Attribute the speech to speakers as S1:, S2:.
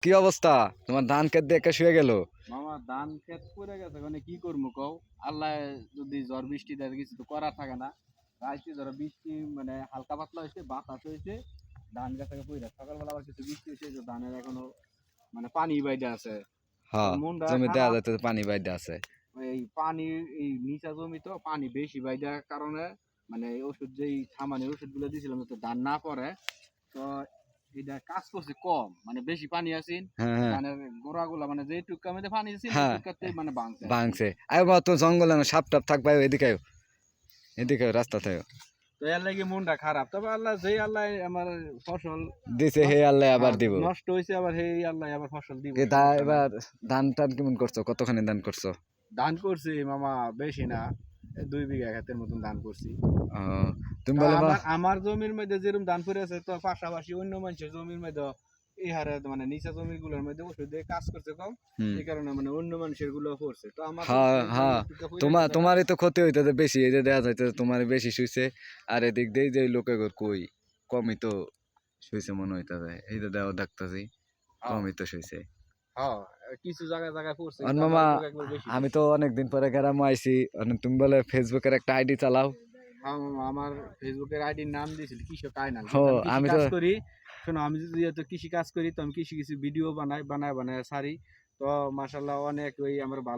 S1: কি অবস্থা তোমার? ধান ক্ষেত দেখে শুয়ে গেল।
S2: মামা ধান ক্ষেত পড়ে গেছে, মানে কি করবো কও? আল্লাহ যদি ঝড় বৃষ্টি দেয় কিছু তো করার থাকে না। রাইতে ধরো বৃষ্টি মানে হালকা পাতলা হয়েছে, বাতাস হয়েছে, ধান গাছাকে পড়ে সকালবেলা আবার কিছু বৃষ্টি হয়েছে, যে ধানের এখনো মানে পানি বাইরে আছে। তো
S1: হ্যাঁ,
S2: মনটা
S1: জমি দেখা
S2: খারাপ।
S1: যাচ্ছে পানি বাইতে আছে।
S2: এই পানি, এই নিচা জমি তো পানি বেশি বাইরে কারণে মানে এই ওষুধ, যেই থামানির ওষুধ গুলো দিয়েছিলাম তো ধান না পড়ে, তো এটা কাজ করছে কম, মানে বেশি পানি আছেন
S1: হ্যাঁ হ্যাঁ
S2: ধানের গোড়াগুলা, মানে যে টুকা মধ্যে পানি আছেন ওই
S1: হ্যাঁ,
S2: টুকাতেই মানে ভাঙছে আর কি।
S1: ভাঙছে। আয় বা তো জঙ্গলে না সাপ টাপ থাকবে, এদিকে আয়, এদিকে আয়, রাস্তা থেকে
S2: তো এর লাগে মনটা খারাপ, তবে আল্লাহ যেই আল্লাহ আমার ফসল
S1: দিছে হে আল্লাহ আবার দিব।
S2: নষ্ট হয়েছে, আবার সেই আল্লাহ আবার ফসল দিব,
S1: কি
S2: সমস্যা নাই।
S1: এবার ধান টান কেমন করছো? কতখানি ধান করছো?
S2: ধান করছি মামা বেশি না, 2 বিঘা ক্ষেতের মতন ধান করছি।
S1: ও, তুমি
S2: তা
S1: বলে বা।
S2: আমার আমার জমির মধ্যে যেরকম ধান পড়ে আছে, তো পাশাপাশি অন্য মানুষের জমির মধ্যে এই হারে মানে নিচা জমির গুলোর মধ্যে ওষুধ দিয়ে কাজ করছে কম,
S1: হুম,
S2: এই কারণে মানে অন্য মানুষের গুলো করছে, তো আমার
S1: হ্যাঁ
S2: যে
S1: হ্যাঁ,
S2: টুকা পড়ে গেছে না।
S1: তোমারই তো ক্ষতি হইতেছে বেশি, এই যে দেখা যাইতেছে তোমার বেশি শুইছে। আর এদিক দিয়ে যে লোকে কই কমই তো শুইছে মনে হইতাছে, এই যে দেওয়া দেখতাছি
S2: হ্যাঁ
S1: কমই তো শুইছে।
S2: হ্যাঁ, কিছু জায়গায় জায়গায় পড়ছে,
S1: আর
S2: কিন্তু আমার
S1: মামা,
S2: লোক একবার বেশি
S1: আমি
S2: পড়ছে।
S1: তো অনেকদিন পরে গ্রামে আইছি। তুমি বলে ফেসবুকের একটা আইডি চালাও।
S2: হ্যাঁ মামা, আমার ফেসবুকের আইডির নাম দিয়েছিল কৃষক আয়নাল,
S1: ও,
S2: যেহেতু আমি কৃষি
S1: আমি তো
S2: কাজ করি। শোনো, আমি যেহেতু কৃষি কাজ করি, তো আমি কিছু কিছু ভিডিও বানাই বানায় বানায় সারি। তো মাশাল্লাহ অনেক ওই আমার ভালো